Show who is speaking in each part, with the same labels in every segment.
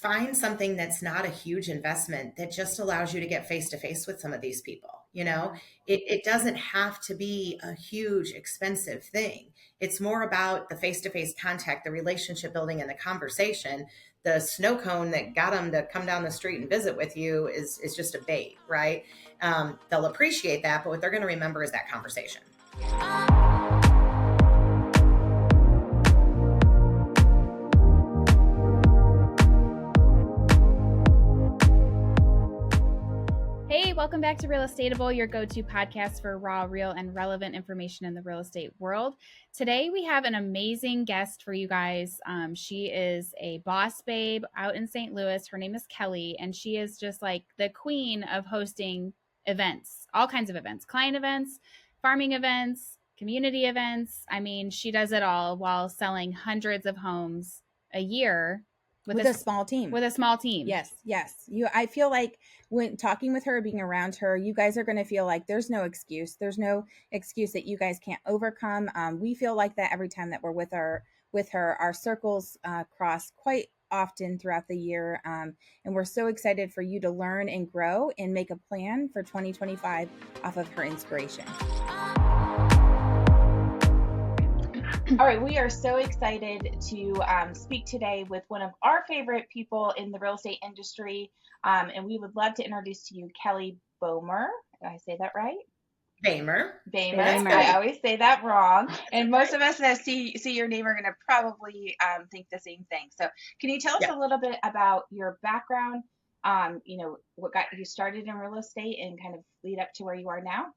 Speaker 1: find something that's not a huge investment that just allows you to get face to face with some of these people. It doesn't have to be a huge expensive thing. It's more about the face to face contact, the relationship building, and the conversation. The snow cone that got them to come down the street and visit with you is just a bait, right? They'll appreciate that, but what they're going to remember is that conversation.
Speaker 2: Hey, welcome back to Real Estateable, your go-to podcast for raw, real, and relevant information in the real estate world. Today, we have an amazing guest for you guys. She is a boss babe out in St. Louis. Her name is Kelly, and she is just like the queen of hosting events, all kinds of events, client events, farming events, community events. I mean, she does it all while selling hundreds of homes a year.
Speaker 3: With a small team.
Speaker 2: With a small team.
Speaker 3: Yes. I feel like when talking with her, being around her, you guys are going to feel like there's no excuse. There's no excuse that you guys can't overcome. We feel like that every time that we're with her. Our circles cross quite often throughout the year. And we're so excited for you to learn and grow and make a plan for 2025 off of her inspiration. All right, we are so excited to speak today with one of our favorite people in the real estate industry, and we would love to introduce to you Kelly Boehmer. Did I say that right?
Speaker 1: Boehmer.
Speaker 3: I always say that wrong, and most of us that see your name are going to probably think the same thing. So, can you tell us a little bit about your background? What got you started in real estate and kind of lead up to where you are now?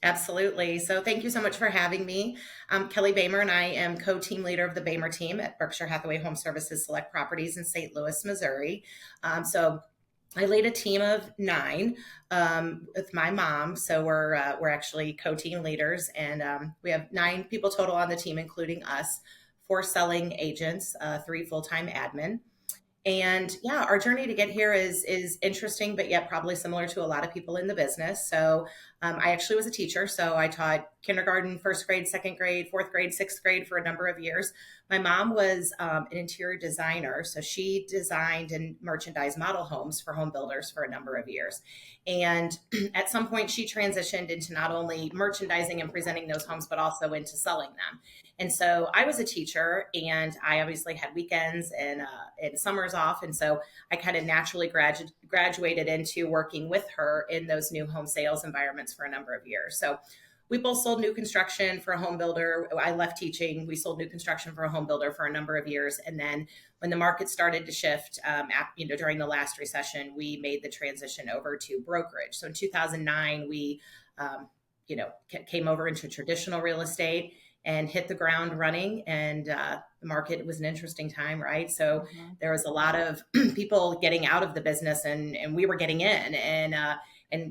Speaker 1: Absolutely. So thank you so much for having me. I'm Kelly Boehmer, and I am co-team leader of the Boehmer Team at Berkshire Hathaway HomeServices Select Properties in St. Louis, Missouri. So I lead a team of 9 with my mom. So we're actually co-team leaders, and we have 9 people total on the team, including us, 4 selling agents, 3 full-time admin. And our journey to get here is interesting, but yet probably similar to a lot of people in the business. So I actually was a teacher. So I taught kindergarten, first grade, second grade, fourth grade, sixth grade for a number of years. My mom was an interior designer. So she designed and merchandised model homes for home builders for a number of years. And at some point she transitioned into not only merchandising and presenting those homes, but also into selling them. And so I was a teacher, and I obviously had weekends and summers off. And so I kind of naturally graduated into working with her in those new home sales environments for a number of years. So we both sold new construction for a home builder. I left teaching. We sold new construction for a home builder for a number of years. And then when the market started to shift, during the last recession, we made the transition over to brokerage. So in 2009, we, came over into traditional real estate and hit the ground running. And the market was an interesting time, right? So there was a lot of people getting out of the business, and we were getting in, and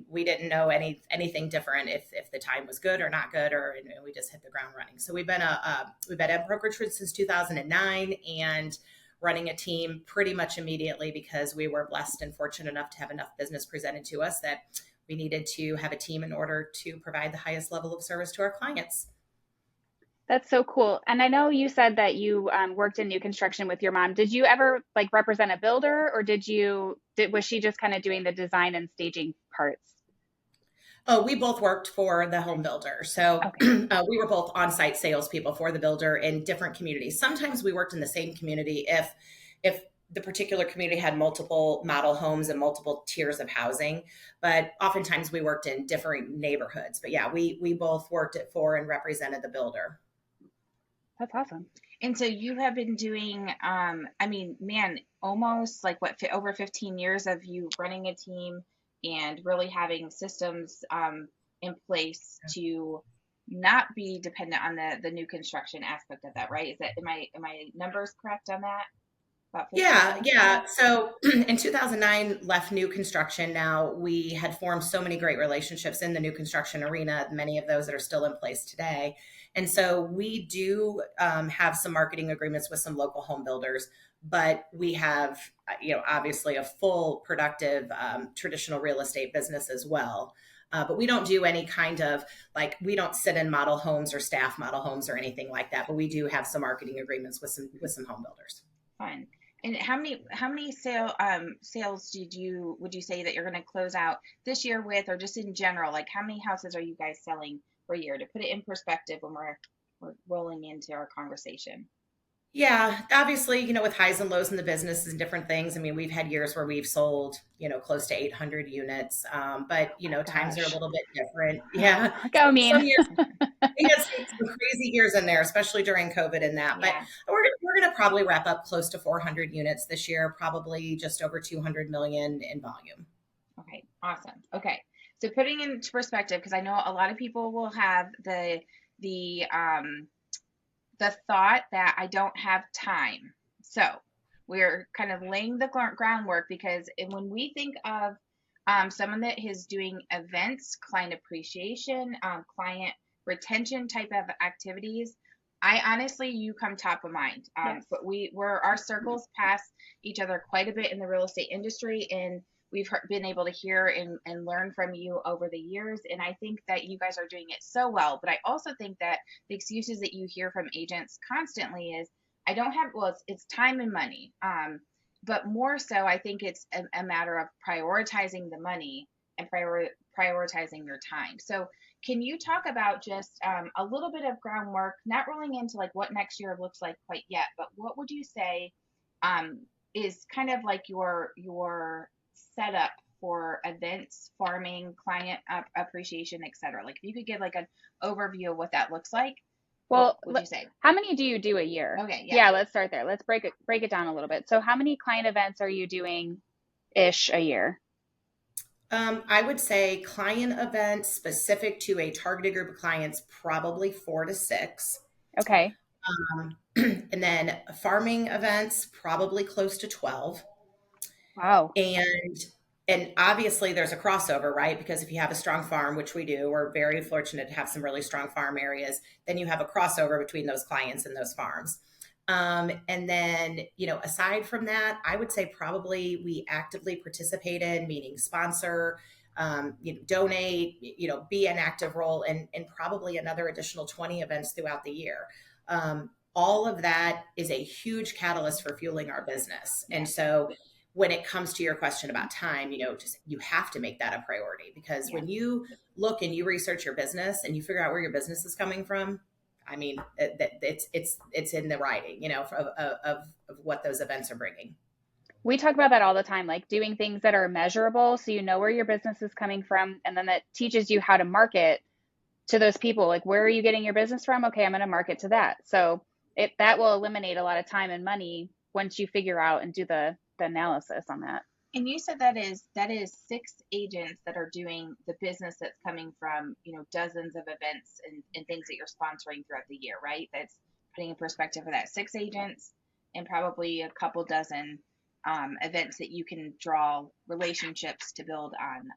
Speaker 1: we didn't know anything different if the time was good or not good, and we just hit the ground running. So we've been at brokerage since 2009 and running a team pretty much immediately, because we were blessed and fortunate enough to have enough business presented to us that we needed to have a team in order to provide the highest level of service to our clients.
Speaker 2: That's so cool. And I know you said that you worked in new construction with your mom. Did you ever represent a builder, or was she just kind of doing the design and staging parts?
Speaker 1: Oh, we both worked for the home builder. So we were both on-site salespeople for the builder in different communities. Sometimes we worked in the same community if the particular community had multiple model homes and multiple tiers of housing, but oftentimes we worked in different neighborhoods. But we both worked for and represented the builder.
Speaker 2: That's awesome.
Speaker 3: And so you have been doing, almost over 15 years of you running a team and really having systems in place to not be dependent on the new construction aspect of that, right? Am my numbers correct on that?
Speaker 1: Yeah. So in 2009, left new construction. Now we had formed so many great relationships in the new construction arena, many of those that are still in place today. And so we do have some marketing agreements with some local home builders, but we have, obviously a full productive traditional real estate business as well. But we don't do any kind of we don't sit in model homes or staff model homes or anything like that. But we do have some marketing agreements with some home builders.
Speaker 3: Fine. And how many sales would you say that you're going to close out this year with, or just in general, like how many houses are you guys selling per year, to put it in perspective when we're rolling into our conversation?
Speaker 1: Yeah, obviously, with highs and lows in the business and different things. I mean, we've had years where we've sold, close to 800 units. But, times are a
Speaker 2: Gosh.
Speaker 1: little bit different. Yeah.
Speaker 2: Go
Speaker 1: Some
Speaker 2: mean.
Speaker 1: years we had some crazy years in there, especially during COVID and that. But
Speaker 3: Yeah.
Speaker 1: we're gonna probably wrap up close to 400 units this year, probably just over 200 million in volume.
Speaker 3: Okay, awesome. Okay. So putting into perspective, because I know a lot of people will have the thought that I don't have time. So we're kind of laying the groundwork, because when we think of someone that is doing events, client appreciation, client retention type of activities, I honestly, you come top of mind.
Speaker 2: Yes.
Speaker 3: But our circles pass each other quite a bit in the real estate industry, and we've been able to hear and learn from you over the years. And I think that you guys are doing it so well. But I also think that the excuses that you hear from agents constantly is, I don't have, well, it's time and money. But more so, I think it's a matter of prioritizing the money and prioritizing your time. So can you talk about just a little bit of groundwork, not rolling into like what next year looks like quite yet, but what would you say is kind of like your setup for events, farming, client appreciation, etc.? Like if you could give like an overview of what that looks like,
Speaker 2: Well,
Speaker 3: what would you say?
Speaker 2: how many do you do a year?
Speaker 3: Okay,
Speaker 2: Yeah, let's start there. Let's break it down a little bit. So how many client events are you doing ish a year?
Speaker 1: I would say client events specific to a targeted group of clients, probably 4 to 6.
Speaker 2: Okay.
Speaker 1: And then farming events, probably close to 12.
Speaker 2: Wow.
Speaker 1: And obviously there's a crossover, right? Because if you have a strong farm, which we do, we're very fortunate to have some really strong farm areas, then you have a crossover between those clients and those farms. And then, aside from that, I would say probably we actively participate in, meaning sponsor, donate, be an active role in probably another additional 20 events throughout the year. All of that is a huge catalyst for fueling our business. And so when it comes to your question about time, you have to make that a priority, because when you look and you research your business and you figure out where your business is coming from, I mean, it's in the writing, of what those events are bringing.
Speaker 2: We talk about that all the time, like doing things that are measurable so you know where your business is coming from, and then that teaches you how to market to those people. Like, where are you getting your business from? Okay, I'm going to market to that. So that will eliminate a lot of time and money once you figure out and do the analysis on that.
Speaker 3: And you said that is 6 agents that are doing the business that's coming from, dozens of events and things that you're sponsoring throughout the year, right? That's putting in perspective for that 6 agents and probably a couple dozen events that you can draw relationships to build on.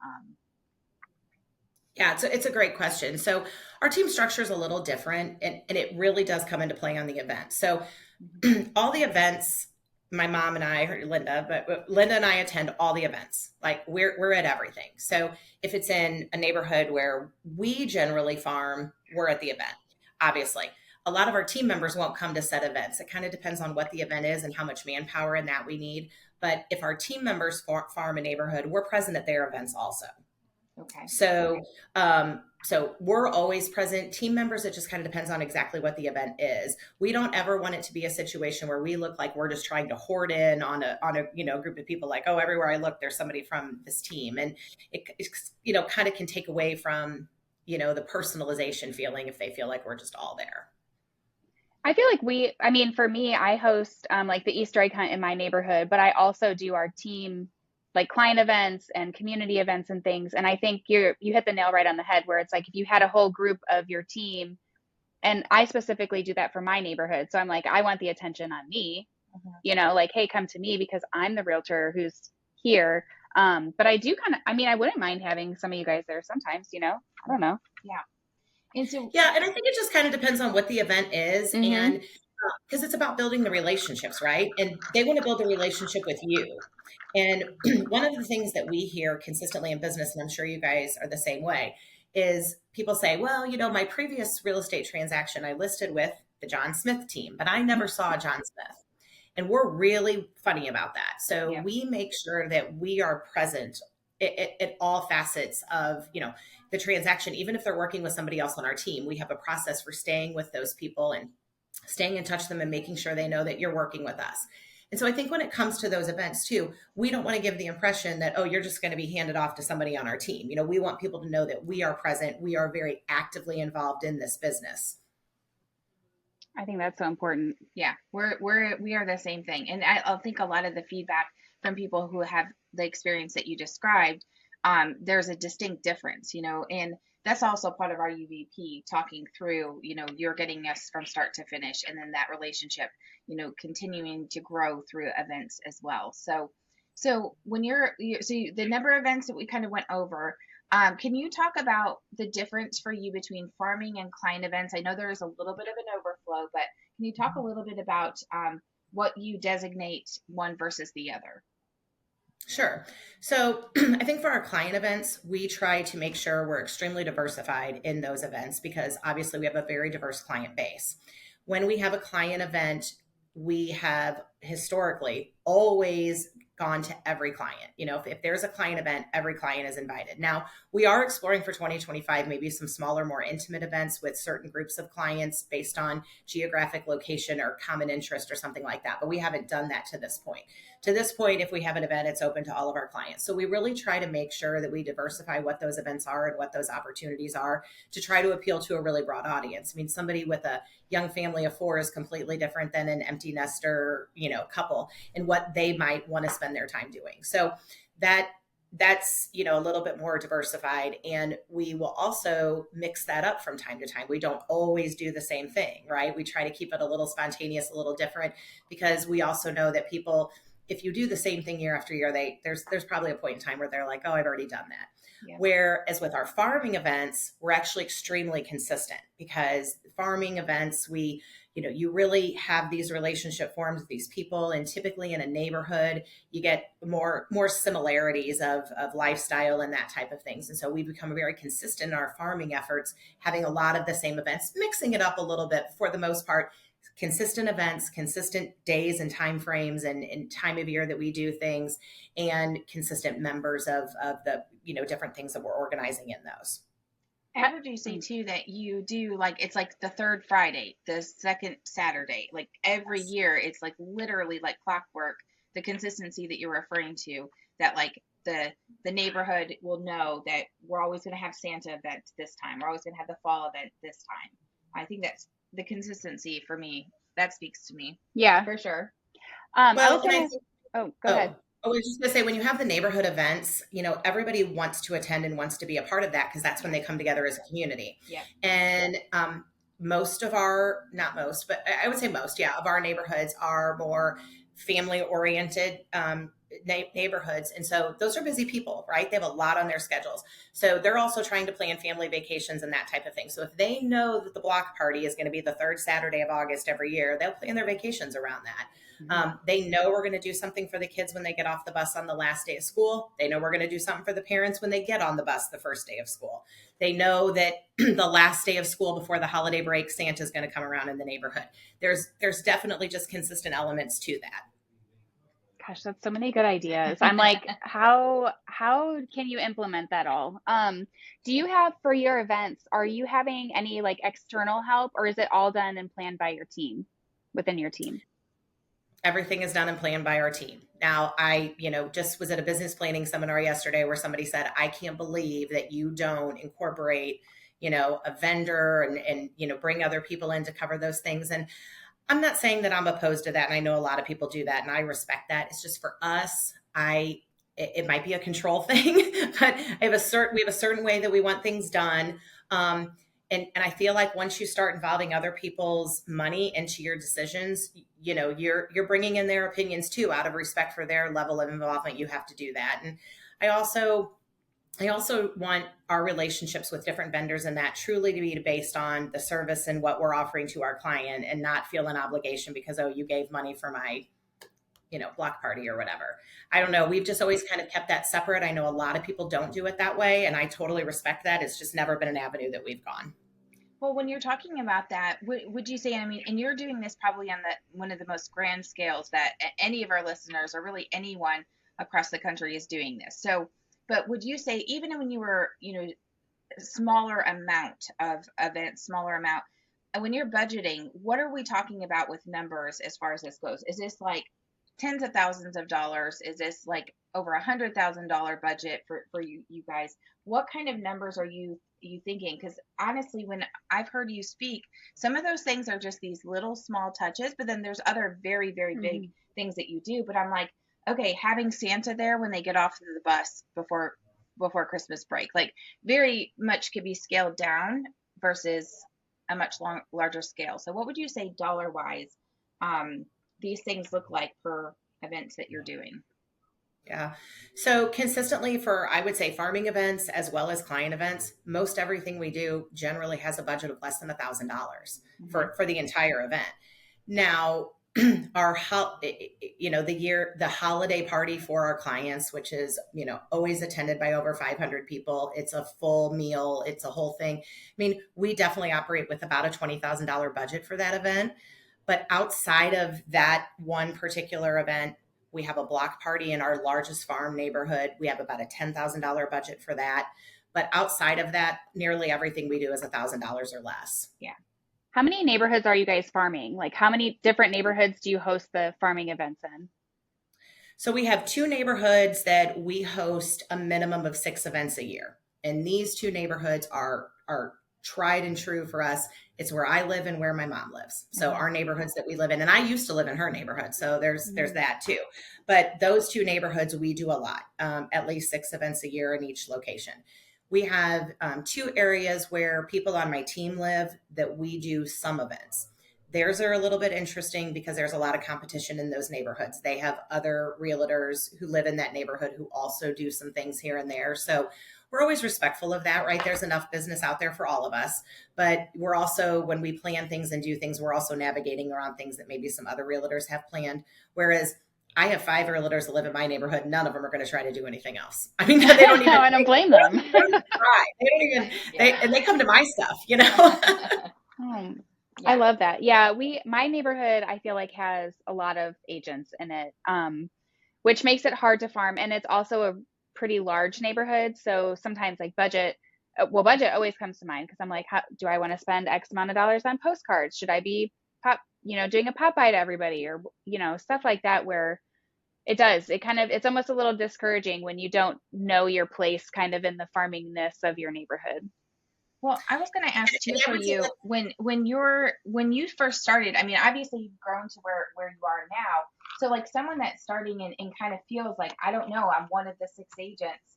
Speaker 1: Yeah, it's a great question. So our team structure is a little different, and it really does come into play on the event. So all the events, my mom and I, Linda and I attend all the events. Like we're at everything. So if it's in a neighborhood where we generally farm, we're at the event. Obviously, a lot of our team members won't come to set events. It kind of depends on what the event is and how much manpower in that we need. But if our team members farm a neighborhood, we're present at their events also.
Speaker 3: Okay.
Speaker 1: So we're always present. Team members, it just kind of depends on exactly what the event is. We don't ever want it to be a situation where we look like we're just trying to hoard in on a group of people, like, oh, everywhere I look, there's somebody from this team. And it's kind of can take away from, the personalization feeling if they feel like we're just all there.
Speaker 2: I feel like for me, I host like the Easter egg hunt in my neighborhood, but I also do our team like client events and community events and things. And I think you hit the nail right on the head, where it's like if you had a whole group of your team, and I specifically do that for my neighborhood. So I'm like, I want the attention on me, like, hey, come to me because I'm the realtor who's here. But I do I wouldn't mind having some of you guys there sometimes, I don't know.
Speaker 3: Yeah. And
Speaker 1: I think it just kind of depends on what the event is.
Speaker 2: Mm-hmm.
Speaker 1: And because it's about building the relationships, right? And they want to build a relationship with you. And one of the things that we hear consistently in business, and I'm sure you guys are the same way, is people say, well, my previous real estate transaction, I listed with the John Smith team, but I never saw John Smith. And we're really funny about that. So
Speaker 2: Yep.
Speaker 1: we make sure that we are present at all facets of, the transaction. Even if they're working with somebody else on our team, we have a process for staying with those people and staying in touch with them and making sure they know that you're working with us. And so I think when it comes to those events too, we don't want to give the impression that, oh, you're just going to be handed off to somebody on our team. We want people to know that we are present. We are very actively involved in this business.
Speaker 2: I think that's so important.
Speaker 4: Yeah, we are the same thing. And I think a lot of the feedback from people who have the experience that you described, there's a distinct difference, and that's also part of our UVP, talking through, you're getting us from start to finish, and then that relationship, continuing to grow through events as well. So when the number of events that we kind of went over, can you talk about the difference for you between farming and client events? I know there is a little bit of an overflow, but can you talk a little bit about what you designate one versus the other?
Speaker 1: Sure. So I think for our client events, we try to make sure we're extremely diversified in those events because obviously we have a very diverse client base. When we have a client event, we have historically always gone to every client. If there's a client event, every client is invited. Now, we are exploring for 2025 maybe some smaller, more intimate events with certain groups of clients based on geographic location or common interest or something like that. But we haven't done that to this point. To this point, if we have an event, it's open to all of our clients. So we really try to make sure that we diversify what those events are and what those opportunities are to try to appeal to a really broad audience. I mean, somebody with a young family of 4 is completely different than an empty nester, couple, and what they might want to spend their time doing. So that's a little bit more diversified, and we will also mix that up from time to time. We don't always do the same thing, right? We try to keep it a little spontaneous, a little different, because we also know that people, if you do the same thing year after year, there's probably a point in time where they're like, oh, I've already done that. Yeah. Whereas with our farming events, we're actually extremely consistent, because farming events, you really have these relationship forms with these people, and typically in a neighborhood, you get more similarities of lifestyle and that type of things. And so we become very consistent in our farming efforts, having a lot of the same events, mixing it up a little bit for the most part. Consistent events, consistent days and time frames and time of year that we do things, and consistent members of the different things that we're organizing in those.
Speaker 4: I heard you say too that you do it's like the third Friday, the second Saturday, like every year. It's like literally like clockwork, the consistency that you're referring to, that like the neighborhood will know that we're always going to have Santa event this time. We're always going to have the fall event this time. I think that's the consistency for me. That speaks to me.
Speaker 2: Yeah, for sure. Go ahead.
Speaker 1: I was just going to say, when you have the neighborhood events, everybody wants to attend and wants to be a part of that, because that's when they come together as a community.
Speaker 4: Yeah.
Speaker 1: And most of our, not most, but I would say most, of our neighborhoods are more family oriented neighborhoods. And so those are busy people, right? They have a lot on their schedules. So they're also trying to plan family vacations and that type of thing. So if they know that the block party is going to be the third Saturday of August every year, they'll plan their vacations around that. They know we're going to do something for the kids when they get off the bus on the last day of school. They know we're going to do something for the parents when they get on the bus the first day of school. They know that the last day of school before the holiday break, Santa is going to come around in the neighborhood. There's definitely just consistent elements to that.
Speaker 2: Gosh, that's so many good ideas. I'm like, how can you implement that all? Do you have, for your events, are you having any like external help, or is it all done and planned by your team, within your team?
Speaker 1: Everything is done and planned by our team. Now, I, just was at a business planning seminar yesterday where somebody said, I can't believe that you don't incorporate, a vendor and bring other people in to cover those things. And I'm not saying that I'm opposed to that. And I know a lot of people do that, and I respect that. It's just for us, it might be a control thing, but we have a certain way that we want things done. And I feel like once you start involving other people's money into your decisions, you're bringing in their opinions too, out of respect for their level of involvement. You have to do that. And I also want our relationships with different vendors and that truly to be based on the service and what we're offering to our client, and not feel an obligation because, oh, you gave money for my, block party or whatever. I don't know. We've just always kind of kept that separate. I know a lot of people don't do it that way, and I totally respect that. It's just never been an avenue that we've gone.
Speaker 4: Well, when you're talking about that, would you say, I mean, and you're doing this probably on one of the most grand scales that any of our listeners or really anyone across the country is doing this. So, but would you say even when you were, smaller amount of events, smaller amount, when you're budgeting, what are we talking about with numbers as far as this goes? Is this like tens of thousands of dollars? Is this like over $100,000 budget for you guys? What kind of numbers are you thinking? Because honestly, when I've heard you speak, some of those things are just these little small touches, but then there's other very, very big things that you do. But I'm like, okay, having Santa there when they get off the bus before Christmas break, like very much could be scaled down versus a much larger scale. So what would you say dollar wise, these things look like per events that you're doing?
Speaker 1: Yeah. So consistently for, I would say, farming events as well as client events, most everything we do generally has a budget of less than $1,000 for the entire event. Now, the holiday party for our clients, which is, always attended by over 500 people. It's a full meal. It's a whole thing. I mean, we definitely operate with about a $20,000 budget for that event. But outside of that one particular event, we have a block party in our largest farm neighborhood. We have about a $10,000 budget for that. But outside of that, nearly everything we do is $1,000 or less.
Speaker 4: Yeah.
Speaker 2: How many neighborhoods are you guys farming? Like how many different neighborhoods do you host the farming events in?
Speaker 1: So we have two neighborhoods that we host a minimum of 6 events a year. And these two neighborhoods are tried and true for us. It's where I live and where my mom lives. So our neighborhoods that we live in, and I used to live in her neighborhood. So there's that too. But those two neighborhoods, we do a lot, at least 6 events a year in each location. We have 2 areas where people on my team live that we do some events. Theirs are a little bit interesting because there's a lot of competition in those neighborhoods. They have other realtors who live in that neighborhood who also do some things here and there. So we're always respectful of that, right? There's enough business out there for all of us. But we're also, when we plan things and do things, we're also navigating around things that maybe some other realtors have planned. Whereas I have 5 realtors that live in my neighborhood. None of them are going to try to do anything else. I mean, they don't even.
Speaker 2: I don't blame them.
Speaker 1: They don't even try. They don't even. And they come to my stuff,
Speaker 2: I love that. Yeah, my neighborhood, I feel like has a lot of agents in it, which makes it hard to farm. And it's also a pretty large neighborhood. So sometimes like budget always comes to mind because I'm like, do I want to spend X amount of dollars on postcards? Should I be doing a pop by to everybody or, stuff like that where it's almost a little discouraging when you don't know your place kind of in the farmingness of your neighborhood.
Speaker 4: Well, I was going to ask too for you when you first started. I mean, obviously you've grown to where you are now. So like someone that's starting and kind of feels like, I don't know, I'm one of the 6 agents.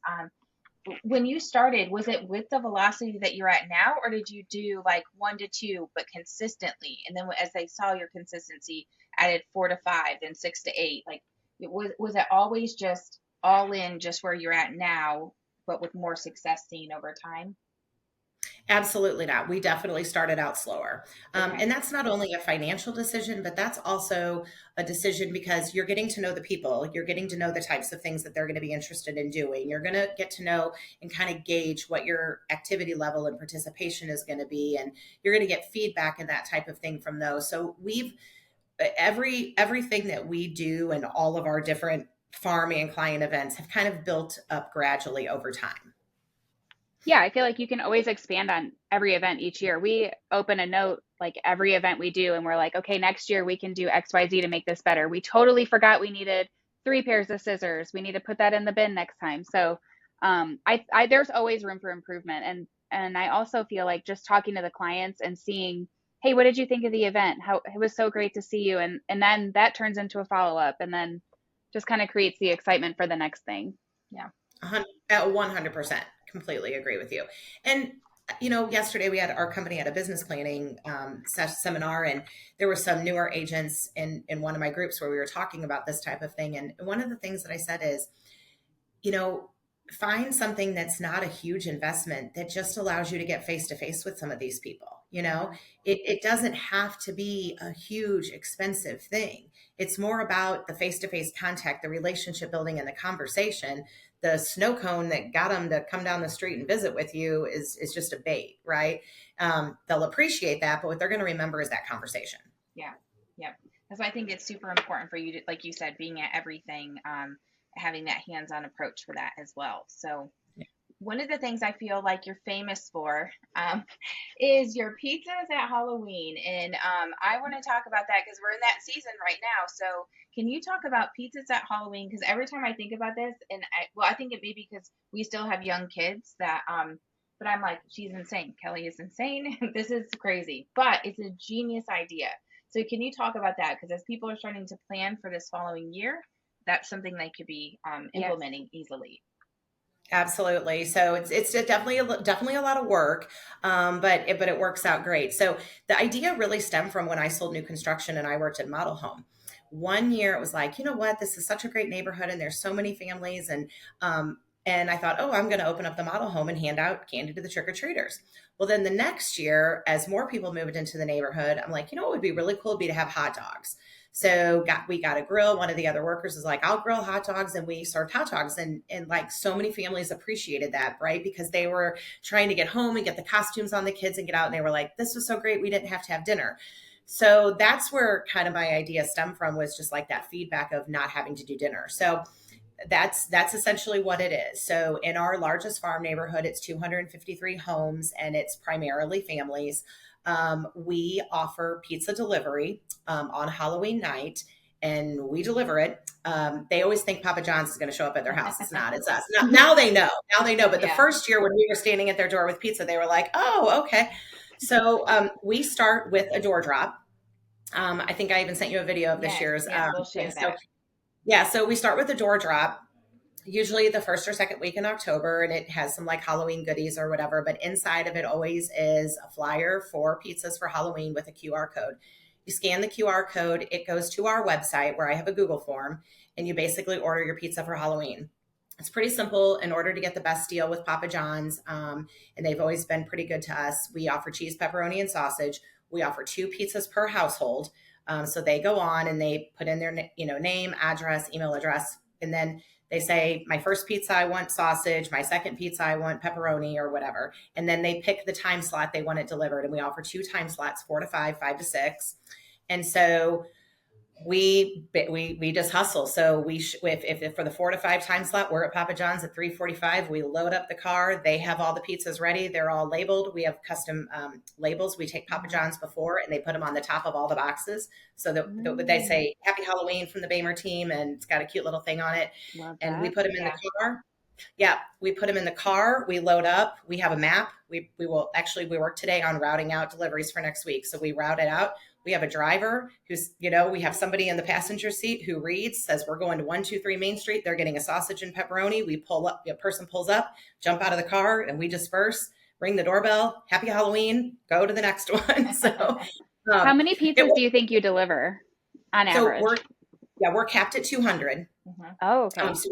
Speaker 4: When you started, was it with the velocity that you're at now, or did you do like 1 to 2 but consistently? And then as they saw your consistency, added 4 to 5, then 6 to 8. Like was it always just all in, just where you're at now, but with more success seen over time?
Speaker 1: Absolutely not. We definitely started out slower.
Speaker 4: Okay.
Speaker 1: And that's not only a financial decision, but that's also a decision because you're getting to know the people. You're getting to know the types of things that they're going to be interested in doing. You're going to get to know and kind of gauge what your activity level and participation is going to be. And you're going to get feedback and that type of thing from those. So everything that we do and all of our different farm and client events have kind of built up gradually over time.
Speaker 2: Yeah, I feel like you can always expand on every event each year. We open a note like every event we do, and we're like, okay, next year we can do XYZ to make this better. We totally forgot we needed 3 pairs of scissors. We need to put that in the bin next time. So there's always room for improvement. And I also feel like just talking to the clients and seeing, hey, what did you think of the event? How it was so great to see you. And then that turns into a follow-up and then just kind of creates the excitement for the next thing.
Speaker 4: Yeah.
Speaker 1: 100%. Completely agree with you. And, yesterday we had our company at a business planning seminar, and there were some newer agents in one of my groups where we were talking about this type of thing. And one of the things that I said is, find something that's not a huge investment that just allows you to get face to face with some of these people. You know, it doesn't have to be a huge, expensive thing. It's more about the face-to-face contact, the relationship building, and the conversation. The snow cone that got them to come down the street and visit with you is just a bait, right? They'll appreciate that, but what they're going to remember is that conversation.
Speaker 4: Yeah. Yep. That's why I think it's super important for you to, like you said, being at everything, having that hands-on approach for that as well. So one of the things I feel like you're famous for is your pizzas at Halloween. And I want to talk about that because we're in that season right now. So can you talk about pizzas at Halloween? Because every time I think about this, and I think it may be because we still have young kids that, but I'm like, she's insane. Kelly is insane. This is crazy, but it's a genius idea. So can you talk about that? Because as people are starting to plan for this following year, that's something they could be implementing easily.
Speaker 1: Absolutely. So it's definitely a lot of work, but it works out great. So the idea really stemmed from when I sold new construction and I worked in model home. One year it was like, you know what, this is such a great neighborhood and there's so many families, and I thought, oh, I'm going to open up the model home and hand out candy to the trick-or-treaters. Well, then the next year, as more people moved into the neighborhood, I'm like, you know what would be really cool would be to have hot dogs. So we got a grill. One of the other workers is like, I'll grill hot dogs, and we served hot dogs. And like so many families appreciated that, right? Because they were trying to get home and get the costumes on the kids and get out. And they were like, this was so great. We didn't have to have dinner. So that's where kind of my idea stemmed from, was just like that feedback of not having to do dinner. So that's essentially what it is. So in our largest farm neighborhood, it's 253 homes and it's primarily families. We offer pizza delivery on Halloween night, and we deliver it. They always think Papa John's is going to show up at their house. It's not. It's us. Now they know. Now they know. But the first year when we were standing at their door with pizza, they were like, "Oh, okay." So we start with a door drop. I think I even sent you a video of this year's.
Speaker 4: We'll share that.
Speaker 1: So we start with a door drop, usually the first or second week in October, and it has some like Halloween goodies or whatever, but inside of it always is a flyer for pizzas for Halloween with a QR code. You scan the QR code, it goes to our website where I have a Google form, and you basically order your pizza for Halloween. It's pretty simple. In order to get the best deal with Papa John's, and they've always been pretty good to us, we offer cheese, pepperoni, and sausage. We offer 2 pizzas per household. So they go on and they put in their name, address, email address, and then they say, my first pizza, I want sausage. My second pizza, I want pepperoni or whatever. And then they pick the time slot they want it delivered. And we offer 2 time slots, 4 to 5, 5 to 6. And so we just hustle. So if for the 4 to 5 time slot, we're at Papa John's at 3:45. We load up the car. They have all the pizzas ready. They're all labeled. We have custom labels. We take Papa John's before and they put them on the top of all the boxes. So that they say Happy Halloween from the Boehmer Team, and it's got a cute little thing on it. And we put them in the car. Yeah, we put them in the car. We load up. We have a map. We work today on routing out deliveries for next week. So we route it out. We have a driver who's, we have somebody in the passenger seat who reads, says we're going to 123 Main Street. They're getting a sausage and pepperoni. We pull up, a person pulls up, jump out of the car, and we disperse, ring the doorbell, Happy Halloween, go to the next one. So
Speaker 2: how many pizzas do you think you deliver on average?
Speaker 1: We're capped at 200.
Speaker 2: Oh, okay.
Speaker 1: So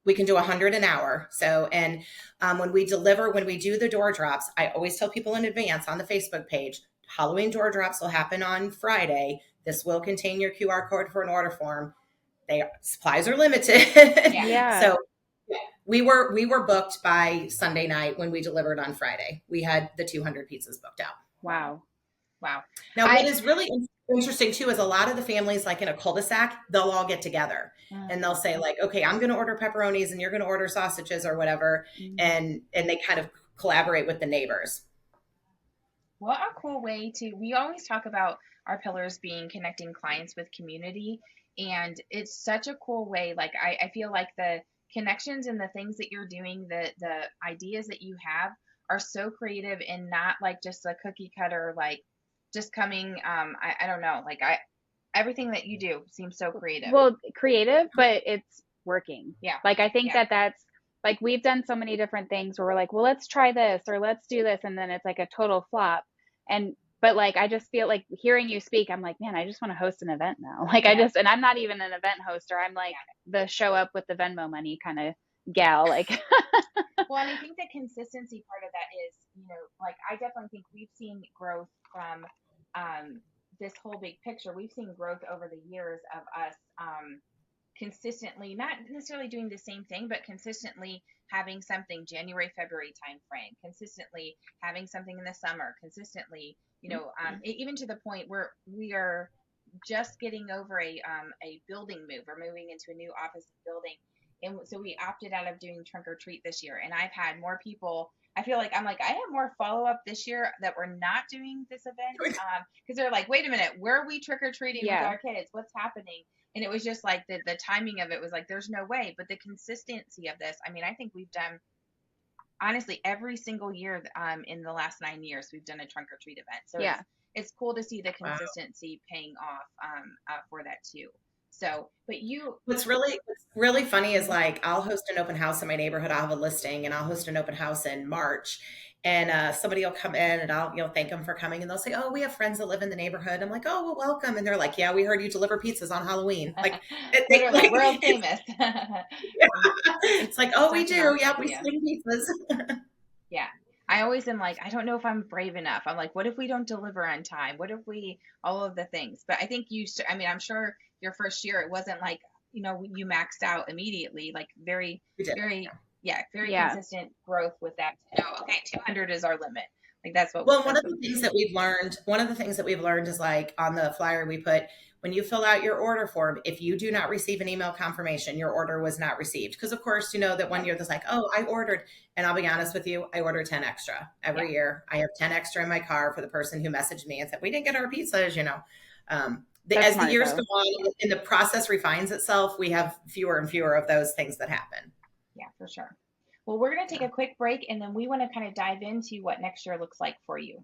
Speaker 1: we can do 100 an hour. So, and when we do the door drops, I always tell people in advance on the Facebook page, Halloween door drops will happen on Friday. This will contain your QR code for an order form. Supplies are limited.
Speaker 2: Yeah.
Speaker 1: So we were booked by Sunday night when we delivered on Friday. We had the 200 pizzas booked out.
Speaker 2: Wow.
Speaker 1: Now, what is really interesting too is a lot of the families, like in a cul-de-sac, they'll all get together and they'll say like, okay, I'm going to order pepperonis and you're going to order sausages or whatever. And they kind of collaborate with the neighbors.
Speaker 4: What a cool way we always talk about our pillars being connecting clients with community. And it's such a cool way. Like, I feel like the connections and the things that you're doing, the ideas that you have are so creative and not like just a cookie cutter, like just coming. I don't know, like everything that you do seems so creative.
Speaker 2: Well, creative, but it's working.
Speaker 4: Yeah.
Speaker 2: Like, I think that's like, we've done so many different things where we're like, well, let's try this or let's do this. And then it's like a total flop. But like, I just feel like hearing you speak, I'm like, man, I just want to host an event now. Like and I'm not even an event hoster. I'm like the show up with the Venmo money kind of gal. Like,
Speaker 4: Well, and I think the consistency part of that is, like I definitely think we've seen growth from this whole big picture. We've seen growth over the years of us consistently, not necessarily doing the same thing, but consistently having something January, February timeframe, consistently having something in the summer, consistently, even to the point where we are just getting over a building move. We're moving into a new office building. And so we opted out of doing trunk or treat this year. And I've had more people, I feel like I have more follow up this year that we're not doing this event. Because they're like, wait a minute, where are we trick or treating with our kids? What's happening? And it was just like the timing of it was like, there's no way. But the consistency of this, I mean, I think we've done, honestly, every single year in the last 9 years, we've done a trunk or treat event. So it's cool to see the consistency paying off for that too. So, but
Speaker 1: what's really funny is like, I'll host an open house in my neighborhood. I'll have a listing and I'll host an open house in March, and somebody will come in and I'll, thank them for coming. And they'll say, oh, we have friends that live in the neighborhood. I'm like, oh, well, welcome. And they're like, yeah, we heard you deliver pizzas on Halloween. Like,
Speaker 4: literally world famous.
Speaker 1: It's like, oh, we do. Yeah. We sling pizzas.
Speaker 4: Yeah. I always am like, I don't know if I'm brave enough. I'm like, what if we don't deliver on time? What if all of the things? But I think I'm sure your first year, it wasn't like, you maxed out immediately, like very consistent growth with that. Okay, 200 is our limit. Like that's what.
Speaker 1: Well, one of the things that we've learned is like on the flyer we put, when you fill out your order form, if you do not receive an email confirmation, your order was not received. Because of course, that one year there's like, oh, I ordered, and I'll be honest with you, I order 10 extra every year. I have 10 extra in my car for the person who messaged me and said, we didn't get our pizzas, as the years go on and the process refines itself, we have fewer and fewer of those things that happen.
Speaker 4: Yeah, for sure. Well, we're going to take a quick break, and then we want to kind of dive into what next year looks like for you.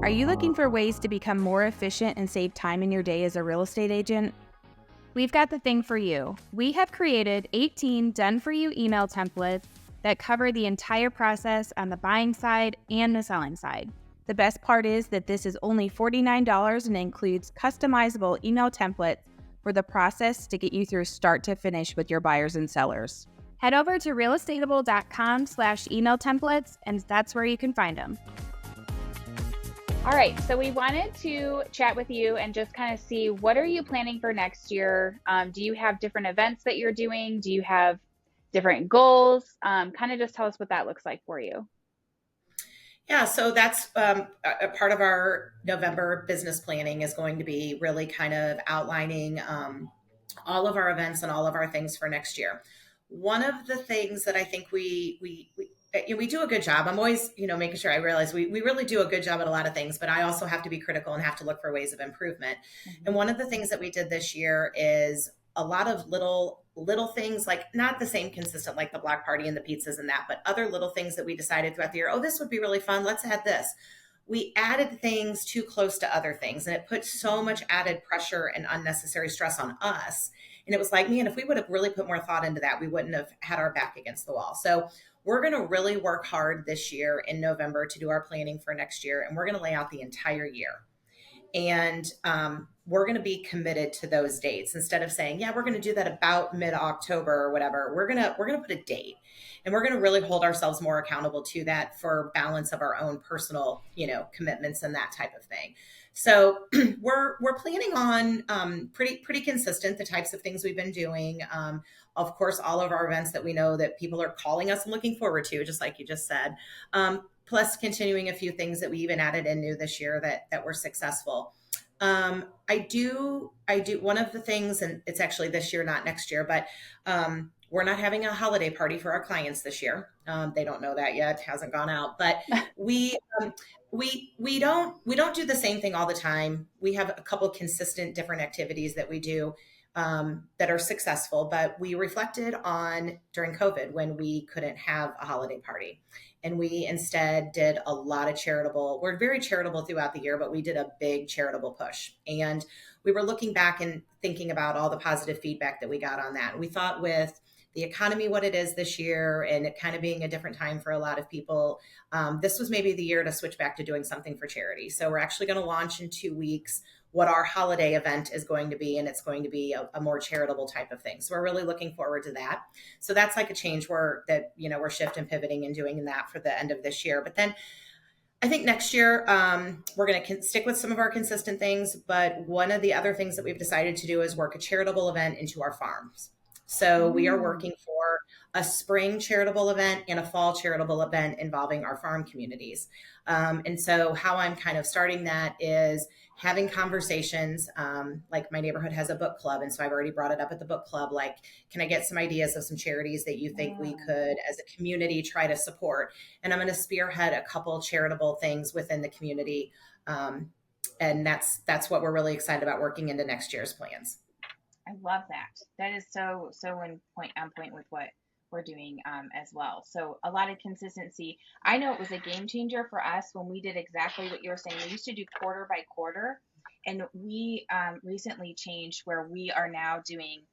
Speaker 3: Are you looking for ways to become more efficient and save time in your day as a real estate agent? We've got the thing for you. We have created 18 done-for-you email templates that cover the entire process on the buying side and the selling side. The best part is that this is only $49 and includes customizable email templates for the process to get you through start to finish with your buyers and sellers. Head over to realestateable.com/email templates, and that's where you can find them.
Speaker 2: All right, so we wanted to chat with you and just kind of see, what are you planning for next year? Do you have different events that you're doing? Do you have different goals? Kind of just tell us what that looks like for you.
Speaker 1: Yeah, so that's a part of our November business planning is going to be really kind of outlining all of our events and all of our things for next year. One of the things that I think we do a good job. I'm always, making sure I realize we really do a good job at a lot of things, but I also have to be critical and have to look for ways of improvement. Mm-hmm. And one of the things that we did this year is a lot of little things, like not the same consistent, like the block party and the pizzas and that, but other little things that we decided throughout the year. Oh, this would be really fun. Let's add this. We added things too close to other things, and it put so much added pressure and unnecessary stress on us. And it was like, man, if we would have really put more thought into that, we wouldn't have had our back against the wall. So we're going to really work hard this year in November to do our planning for next year. And we're going to lay out the entire year. And we're going to be committed to those dates instead of saying, yeah, we're going to do that about mid-October or whatever. We're going to put a date, and we're going to really hold ourselves more accountable to that for balance of our own personal, commitments and that type of thing. So we're planning on pretty consistent, the types of things we've been doing. Of course, all of our events that we know that people are calling us and looking forward to, just like you just said. Plus continuing a few things that we even added in new this year that were successful. I do one of the things, and it's actually this year, not next year, but we're not having a holiday party for our clients this year. They don't know that yet. It hasn't gone out, but we don't do the same thing all the time. We have a couple of consistent different activities that we do that are successful, but we reflected on during COVID when we couldn't have a holiday party. And we instead did a lot of we're very charitable throughout the year, but we did a big charitable push. And we were looking back and thinking about all the positive feedback that we got on that. And we thought with the economy, what it is this year, and it kind of being a different time for a lot of people, this was maybe the year to switch back to doing something for charity. So we're actually going to launch in 2 weeks what our holiday event is going to be, and it's going to be a more charitable type of thing. So we're really looking forward to that. So that's like a change we're shifting, pivoting, and doing that for the end of this year. But then I think next year we're going to stick with some of our consistent things. But one of the other things that we've decided to do is work a charitable event into our farms. So we are working for a spring charitable event and a fall charitable event involving our farm communities. And so how I'm kind of starting that is having conversations, like my neighborhood has a book club. And so I've already brought it up at the book club. Like, can I get some ideas of some charities that you think we could, as a community, try to support? And I'm going to spearhead a couple charitable things within the community. And that's what we're really excited about working into next year's plans.
Speaker 4: I love that. That is so on point with what we're doing as well. So a lot of consistency. I know it was a game changer for us when we did exactly what you were saying. We used to do quarter by quarter, and we recently changed where we are now doing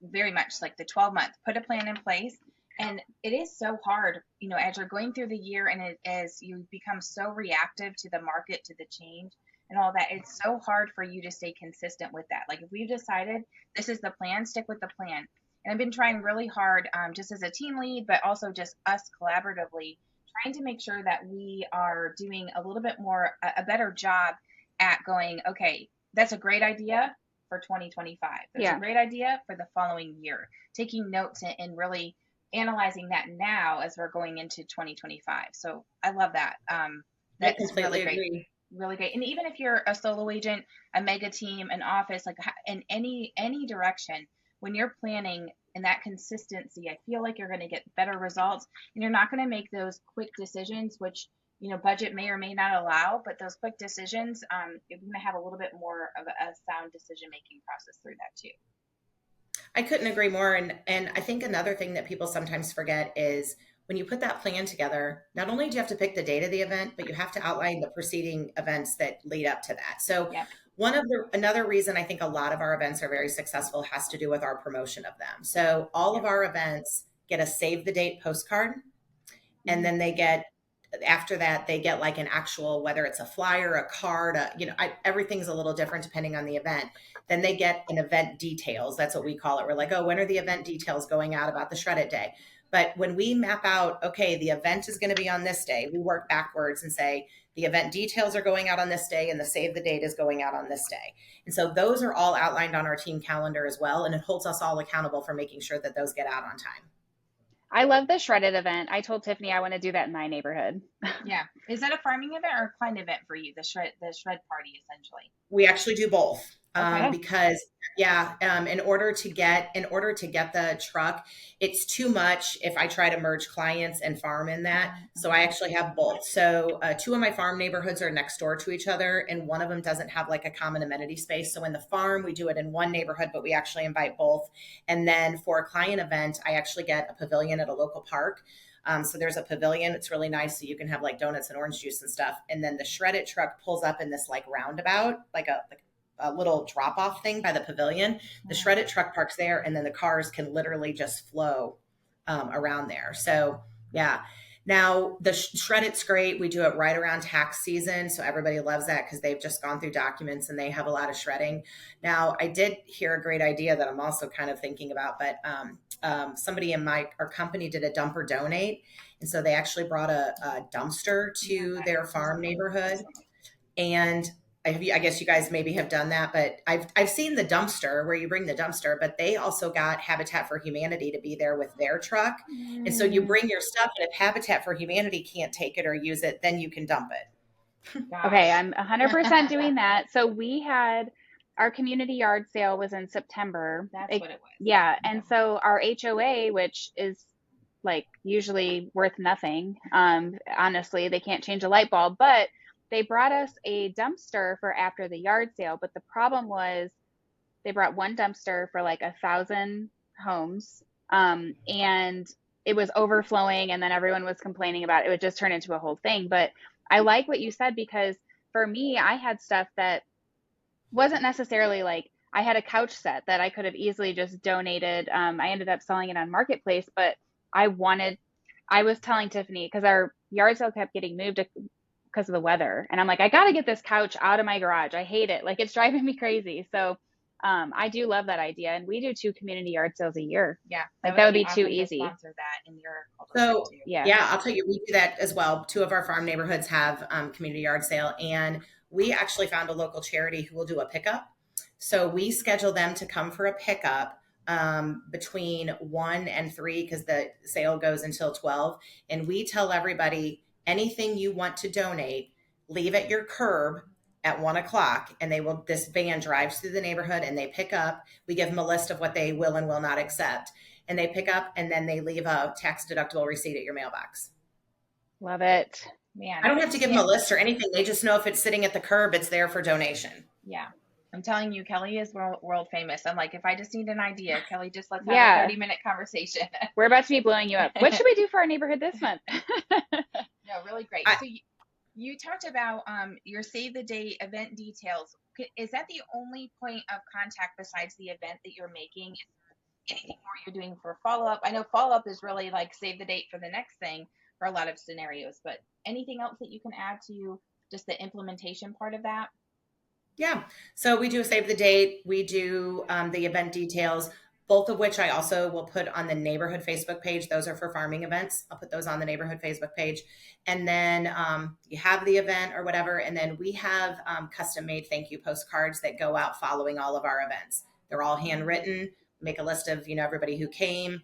Speaker 4: very much like the 12-month, put a plan in place. And it is so hard, as you're going through the year and as you become so reactive to the market, to the change and all that, it's so hard for you to stay consistent with that. Like, if we've decided this is the plan, stick with the plan. And I've been trying really hard, just as a team lead, but also just us collaboratively, trying to make sure that we are doing a little bit more, a better job at going, okay, that's a great idea for 2025. That's a great idea for the following year. Taking notes and really analyzing that now as we're going into 2025. So I love that. That's really great. Agree. Really great. And even if you're a solo agent, a mega team, an office, like in any direction, when you're planning and that consistency, I feel like you're going to get better results, and you're not going to make those quick decisions, which, budget may or may not allow, but those quick decisions, you're going to have a little bit more of a sound decision-making process through that too.
Speaker 1: I couldn't agree more. And I think another thing that people sometimes forget is when you put that plan together, not only do you have to pick the date of the event, but you have to outline the preceding events that lead up to that. So another reason I think a lot of our events are very successful has to do with our promotion of them. So all of our events get a save the date postcard, and then after that, they get like an actual, whether it's a flyer, a card, everything's a little different depending on the event. Then they get an event details. That's what we call it. We're like, oh, when are the event details going out about the Shred It Day? But when we map out, okay, the event is going to be on this day, we work backwards and say the event details are going out on this day and the save the date is going out on this day. And so those are all outlined on our team calendar as well. And it holds us all accountable for making sure that those get out on time.
Speaker 2: I love the shredded event. I told Tiffany I want to do that in my neighborhood.
Speaker 4: Yeah. Is that a farming event or a client event for you? The shred party, essentially.
Speaker 1: We actually do both. Because in order to get the truck, it's too much if I try to merge clients and farm in that. So I actually have both. So two of my farm neighborhoods are next door to each other, and one of them doesn't have like a common amenity space. So in the farm, we do it in one neighborhood, but we actually invite both. And then for a client event, I actually get a pavilion at a local park. So there's a pavilion. It's really nice. So you can have like donuts and orange juice and stuff. And then the shredded truck pulls up in this like roundabout, like a little drop-off thing by the pavilion. The shredded truck parks there, and then the cars can literally just flow around there. So now the shredded's great. We do it right around tax season, so everybody loves that because they've just gone through documents and they have a lot of shredding. Now I did hear a great idea that I'm also kind of thinking about, but somebody in our company did a dump or donate, and so they actually brought a dumpster to their farm neighborhood. And I guess you guys maybe have done that, but I've seen the dumpster where you bring the dumpster, but they also got Habitat for Humanity to be there with their truck. And so you bring your stuff, and if Habitat for Humanity can't take it or use it, then you can dump it.
Speaker 2: Okay, I'm 100% doing that. So we had our community yard sale was in September.
Speaker 4: That's what it was.
Speaker 2: Yeah, and so our HOA, which is like usually worth nothing, honestly, they can't change a light bulb, but they brought us a dumpster for after the yard sale. But the problem was they brought one dumpster for like 1,000 homes. And it was overflowing, and then everyone was complaining about it. It would just turn into a whole thing. But I like what you said, because for me, I had stuff that wasn't necessarily like, I had a couch set that I could have easily just donated. I ended up selling it on Marketplace, but I was telling Tiffany, because our yard sale kept getting moved a because of the weather. And I'm like, I got to get this couch out of my garage. I hate it. Like, it's driving me crazy. So I do love that idea. And we do 2 community yard sales a year.
Speaker 4: Yeah,
Speaker 2: Like, that would be too
Speaker 4: awesome to
Speaker 2: easy.
Speaker 4: sponsor that in your
Speaker 1: So
Speaker 4: too.
Speaker 1: yeah, I'll tell you, we do that as well. 2 of our farm neighborhoods have community yard sale, and we actually found a local charity who will do a pickup. So we schedule them to come for a pickup between 1 and 3 because the sale goes until 12. And we tell everybody anything you want to donate, leave at your curb at 1 o'clock, and this van drives through the neighborhood and they pick up. We give them a list of what they will and will not accept. And they pick up and then they leave a tax deductible receipt at your mailbox.
Speaker 2: Love it.
Speaker 4: Man,
Speaker 1: I don't have to give them a list or anything. They just know if it's sitting at the curb, it's there for donation.
Speaker 4: Yeah. I'm telling you, Kelly is world famous. I'm like, if I just need an idea, Kelly, just let's have a 30-minute conversation.
Speaker 2: We're about to be blowing you up. What should we do for our neighborhood this month?
Speaker 4: No, really great. So you talked about your save the date event details. Is that the only point of contact besides the event that you're making? Anything more you're doing for follow-up? I know follow-up is really like save the date for the next thing for a lot of scenarios, but anything else that you can add to just the implementation part of that?
Speaker 1: Yeah. So we do a save the date. We do the event details, both of which I also will put on the neighborhood Facebook page. Those are for farming events. I'll put those on the neighborhood Facebook page. And then you have the event or whatever. And then we have custom made thank you postcards that go out following all of our events. They're all handwritten. Make a list of, everybody who came.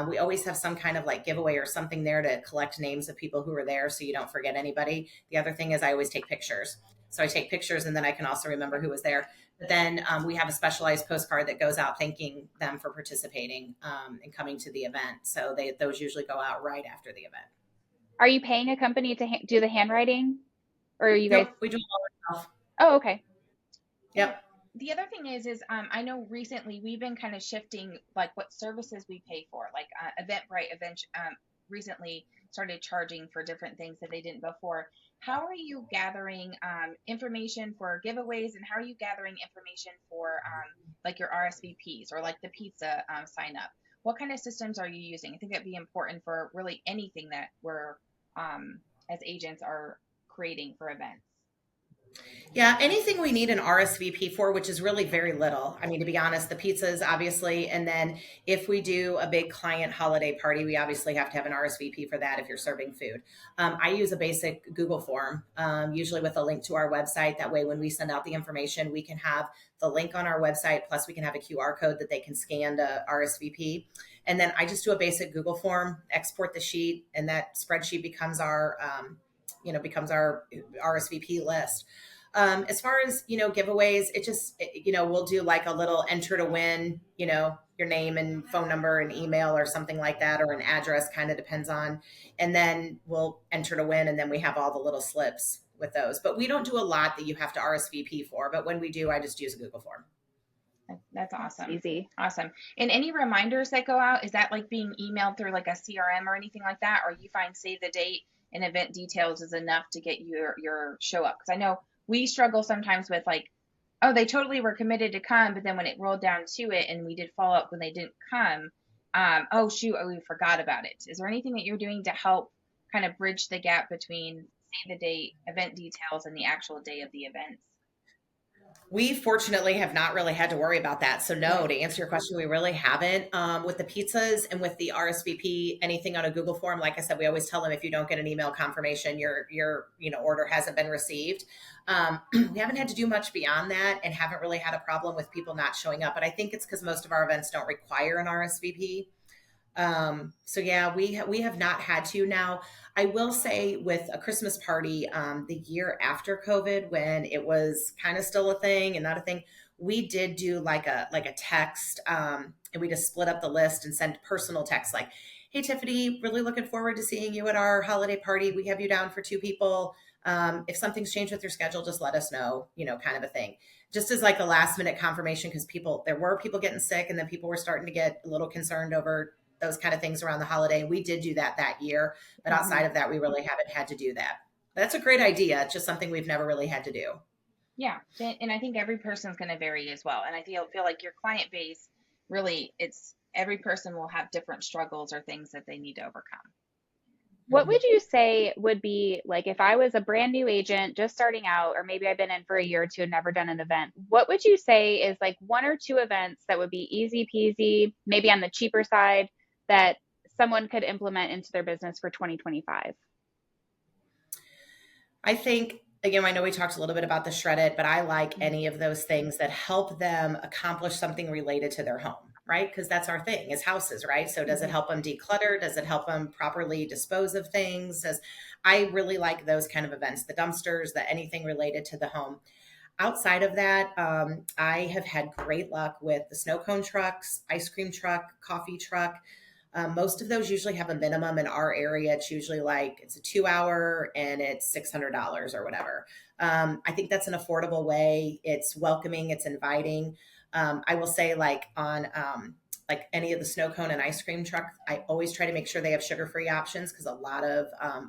Speaker 1: We always have some kind of like giveaway or something there to collect names of people who were there so you don't forget anybody. The other thing is I always take pictures. So I take pictures and then I can also remember who was there. But then we have a specialized postcard that goes out thanking them for participating and coming to the event. So those usually go out right after the event.
Speaker 2: Are you paying a company to do the handwriting? Or are you guys?
Speaker 1: Nope, we do it all ourselves.
Speaker 2: Oh, okay.
Speaker 1: Yep.
Speaker 4: The other thing is I know recently we've been kind of shifting like what services we pay for, like Eventbrite recently started charging for different things that they didn't before. How are you gathering information for giveaways, and how are you gathering information for like your RSVPs or like the pizza sign up? What kind of systems are you using? I think that'd be important for really anything that we're as agents are creating for events.
Speaker 1: Yeah, anything we need an RSVP for, which is really very little. I mean, to be honest, the pizzas, obviously. And then if we do a big client holiday party, we obviously have to have an RSVP for that if you're serving food. I use a basic Google form, usually with a link to our website. That way, when we send out the information, we can have the link on our website, plus we can have a QR code that they can scan to RSVP. And then I just do a basic Google form, export the sheet, and that spreadsheet becomes our RSVP list. As far as, giveaways, it just, we'll do like a little enter to win, your name and phone number and email or something like that, or an address, kind of depends on, and then we'll enter to win. And then we have all the little slips with those, but we don't do a lot that you have to RSVP for. But when we do, I just use a Google form.
Speaker 4: That's awesome.
Speaker 2: Easy.
Speaker 4: Awesome. And any reminders that go out, is that like being emailed through like a CRM or anything like that? Or you find save the date and event details is enough to get your show up? Because I know we struggle sometimes with like, oh, they totally were committed to come, but then when it rolled down to it and we did follow up when they didn't come, we forgot about it. Is there anything that you're doing to help kind of bridge the gap between save the date, event details, and the actual day of the events?
Speaker 1: We fortunately have not really had to worry about that. So no, to answer your question, we really haven't. With the pizzas and with the RSVP, anything on a Google form, like I said, we always tell them if you don't get an email confirmation, your order hasn't been received. We haven't had to do much beyond that and haven't really had a problem with people not showing up. But I think it's because most of our events don't require an RSVP. So yeah, we have not had to. Now, I will say with a Christmas party, the year after COVID, when it was kind of still a thing and not a thing, we did do like a text, and we just split up the list and sent personal texts like, "Hey Tiffany, really looking forward to seeing you at our holiday party. We have you down for 2 people. If something's changed with your schedule, just let us know," kind of a thing. Just as like a last minute confirmation, because there were people getting sick and then people were starting to get a little concerned over those kind of things around the holiday. We did do that year, but outside of that, we really haven't had to do that. That's a great idea. It's just something we've never really had to do.
Speaker 4: Yeah. And I think every person's going to vary as well. And I feel like your client base really, every person will have different struggles or things that they need to overcome.
Speaker 2: what would you say would be like if I was a brand new agent just starting out, or maybe I've been in for a year or two and never done an event? What would you say is like one or two events that would be easy peasy, maybe on the cheaper side, that someone could implement into their business for 2025?
Speaker 1: I think, again, I know we talked a little bit about the shred it, but I like any of those things that help them accomplish something related to their home, right? Because that's our thing is houses, right? So does it help them declutter? Does it help them properly dispose of things? I really like those kind of events, the dumpsters, the anything related to the home. Outside of that, I have had great luck with the snow cone trucks, ice cream truck, coffee truck. Most of those usually have a minimum in our area. It's usually like it's a 2 hour and it's $600 or whatever. I think that's an affordable way. It's welcoming. It's inviting. I will say like any of the snow cone and ice cream truck, I always try to make sure they have sugar-free options because a lot of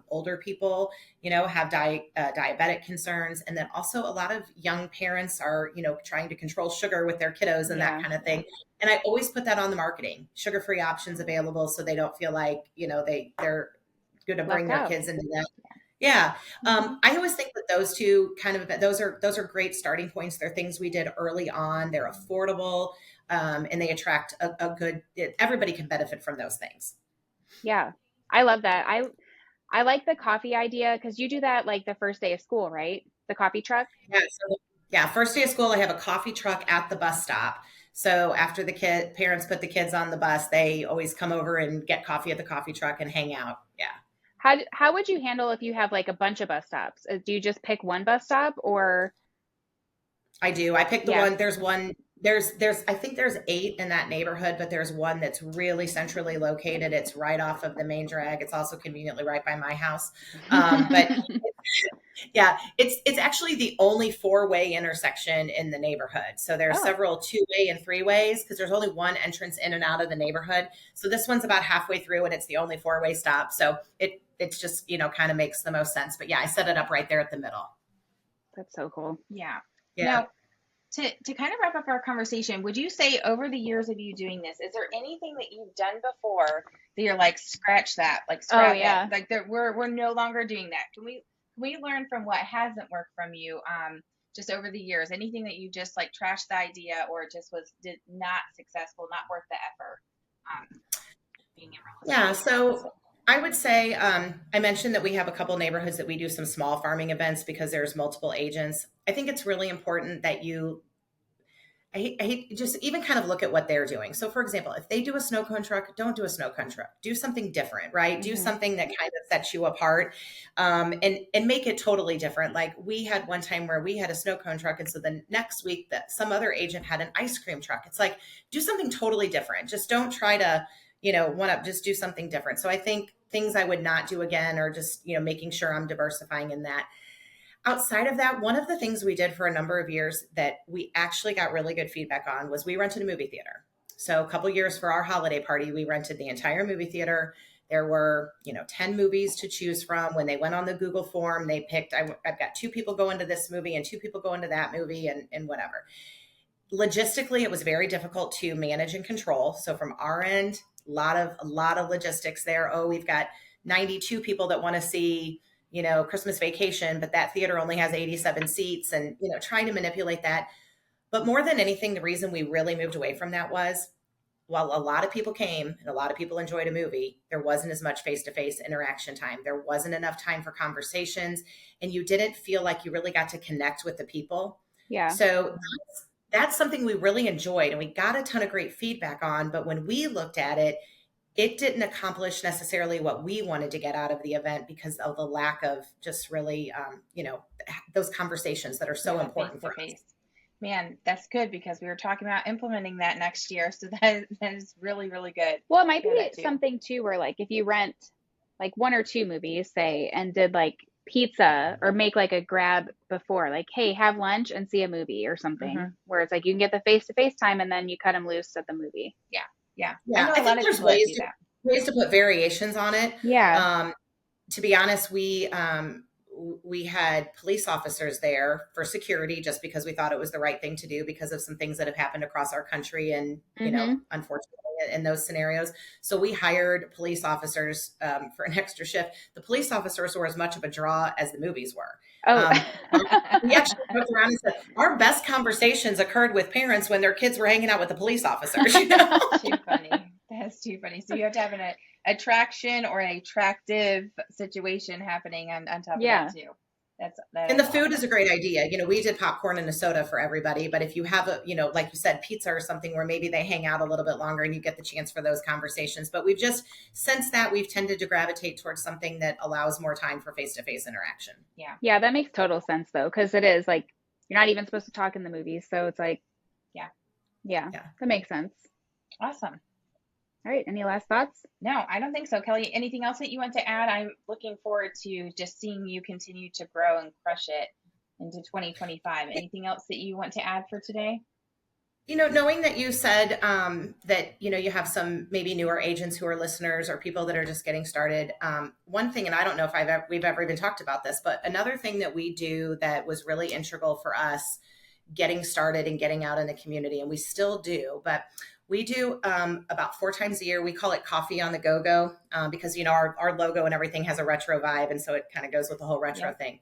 Speaker 1: older people, have diabetic concerns. And then also a lot of young parents are, trying to control sugar with their kiddos and that kind of thing. And I always put that on the marketing, sugar-free options available so they don't feel like, they're going to bring their kids into that. Yeah. I always think that those two those are great starting points. They're things we did early on. They're affordable. And they attract everybody can benefit from those things.
Speaker 2: Yeah, I love that. I like the coffee idea because you do that like the first day of school, right? The coffee truck.
Speaker 1: Yeah. First day of school, I have a coffee truck at the bus stop. So after the parents put the kids on the bus, they always come over and get coffee at the coffee truck and hang out. Yeah.
Speaker 2: How would you handle if you have like a bunch of bus stops? Do you just pick one bus stop or?
Speaker 1: I do. I pick the one. There's one. I think there's 8 in that neighborhood, but there's one that's really centrally located. It's right off of the main drag. It's also conveniently right by my house. But yeah, it's actually the only 4-way intersection in the neighborhood. So there are several 2-way and 3-ways because there's only one entrance in and out of the neighborhood. So this one's about halfway through and it's the only 4-way stop. So it's just, kind of makes the most sense. But yeah, I set it up right there at the middle.
Speaker 2: That's so cool.
Speaker 4: Yeah.
Speaker 1: Yeah.
Speaker 4: Now, to kind of wrap up our conversation, would you say over the years of you doing this, is there anything that you've done before that you're like, scratch that, like scrap it, like we're no longer doing that? Can we learn from what hasn't worked from you, just over the years? Anything that you just like trashed the idea or just did not successful, not worth the effort? Being in real estate?
Speaker 1: Yeah. So I would say, I mentioned that we have a couple neighborhoods that we do some small farming events because there's multiple agents. I think it's really important that I hate just even kind of look at what they're doing. So for example, if they do a snow cone truck, don't do a snow cone truck, do something different, right? Do something that kind of sets you apart, and make it totally different. Like we had one time where we had a snow cone truck. And so the next week that some other agent had an ice cream truck. It's like, do something totally different. Just don't try to, just do something different. So I think things I would not do again, or just, making sure I'm diversifying in that. Outside of that, one of the things we did for a number of years that we actually got really good feedback on was we rented a movie theater. So a couple years for our holiday party, we rented the entire movie theater. There were, 10 movies to choose from. When they went on the Google form, they picked, I've got 2 people going to this movie and 2 people going to that movie and whatever. Logistically, it was very difficult to manage and control. So from our end, a lot of logistics there. Oh, we've got 92 people that want to see Christmas Vacation, but that theater only has 87 seats and, trying to manipulate that. But more than anything, the reason we really moved away from that was while a lot of people came and a lot of people enjoyed a movie, there wasn't as much face-to-face interaction time. There wasn't enough time for conversations and you didn't feel like you really got to connect with the people.
Speaker 2: Yeah.
Speaker 1: So that's something we really enjoyed and we got a ton of great feedback on. But when we looked at it, it didn't accomplish necessarily what we wanted to get out of the event because of the lack of just really, those conversations that are so important for us.
Speaker 4: Man, that's good because we were talking about implementing that next year. So that is really, really good.
Speaker 2: Well, it might be something too, where like if you rent like 1 or 2 movies, say, and did like pizza or make like a grab before, like, hey, have lunch and see a movie or something, where it's like you can get the face-to-face time and then you cut them loose at the movie.
Speaker 4: Yeah.
Speaker 1: I think there's ways to put variations on it.
Speaker 2: Yeah.
Speaker 1: To be honest, we we had police officers there for security just because we thought it was the right thing to do because of some things that have happened across our country and, unfortunately in those scenarios. So we hired police officers for an extra shift. The police officers were as much of a draw as the movies were.
Speaker 2: Oh,
Speaker 1: We actually looked around and said our best conversations occurred with parents when their kids were hanging out with the police officers.
Speaker 4: That's too funny. That's too funny. So you have to have an attraction or an attractive situation happening on top of that too.
Speaker 1: And the food is a great idea. We did popcorn and a soda for everybody, but if you have like you said, pizza or something where maybe they hang out a little bit longer and you get the chance for those conversations. But we've just, since that, we've tended to gravitate towards something that allows more time for face-to-face interaction.
Speaker 4: Yeah.
Speaker 2: Yeah, that makes total sense though, because it is like, you're not even supposed to talk in the movies. So it's like, yeah, that makes sense.
Speaker 4: Awesome.
Speaker 2: All right. Any last thoughts?
Speaker 4: No, I don't think so. Kelly, anything else that you want to add? I'm looking forward to just seeing you continue to grow and crush it into 2025. Anything else that you want to add for today?
Speaker 1: Knowing that you said that, you have some maybe newer agents who are listeners or people that are just getting started. One thing, and I don't know if we've ever even talked about this, but another thing that we do that was really integral for us getting started and getting out in the community, and we still do, but we do about 4 times a year. We call it Coffee on the Go-Go because, our logo and everything has a retro vibe. And so it kind of goes with the whole retro thing.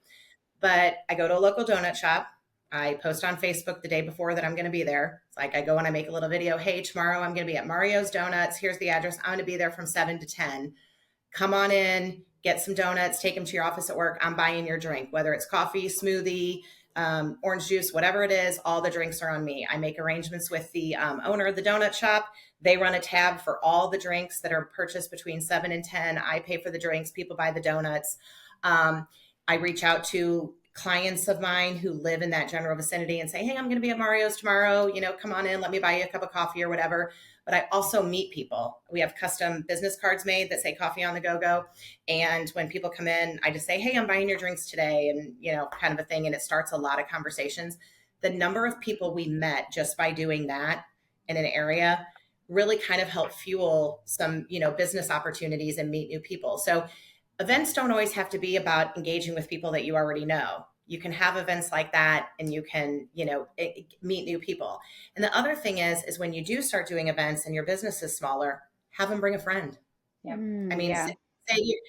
Speaker 1: But I go to a local donut shop. I post on Facebook the day before that I'm going to be there. It's like I go and I make a little video. Hey, tomorrow I'm going to be at Mario's Donuts. Here's the address. I'm going to be there from 7 to 10. Come on in, get some donuts, take them to your office at work. I'm buying your drink, whether it's coffee, smoothie, orange juice, whatever it is, all the drinks are on me. I make arrangements with the owner of the donut shop. They run a tab for all the drinks that are purchased between 7 and 10. I pay for the drinks. People buy the donuts. I reach out to clients of mine who live in that general vicinity and say, hey, I'm going to be at Mario's tomorrow. Come on in, let me buy you a cup of coffee or whatever. But I also meet people. We have custom business cards made that say Coffee on the Go-Go. And when people come in, I just say, hey, I'm buying your drinks today. And, kind of a thing. And it starts a lot of conversations. The number of people we met just by doing that in an area really kind of helped fuel some, business opportunities and meet new people. So events don't always have to be about engaging with people that you already know. You can have events like that and you can, meet new people. And the other thing is when you do start doing events and your business is smaller, have them bring a friend.
Speaker 4: Yeah.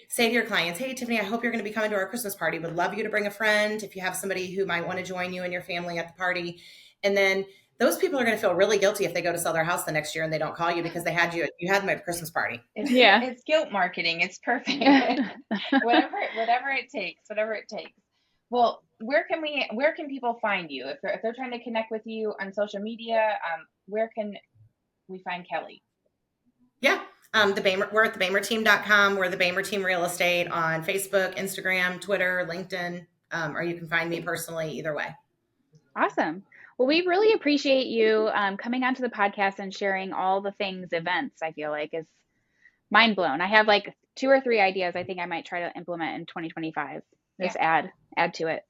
Speaker 1: Say to your clients, hey, Tiffany, I hope you're going to be coming to our Christmas party. Would love you to bring a friend if you have somebody who might want to join you and your family at the party. And then those people are going to feel really guilty if they go to sell their house the next year and they don't call you because you had them at a Christmas party.
Speaker 4: It's guilt marketing. It's perfect. whatever it takes. Well, where can people find you if they're trying to connect with you on social media? Where can we find Kelly?
Speaker 1: Yeah. We're at theboehmerteam.com. We're the Boehmer Team Real Estate on Facebook, Instagram, Twitter, LinkedIn, or you can find me personally either way.
Speaker 2: Awesome. Well, we really appreciate you coming onto the podcast and sharing all the things events. I feel like is mind blown. I have like 2 or 3 ideas I think I might try to implement in 2025. Just add to it.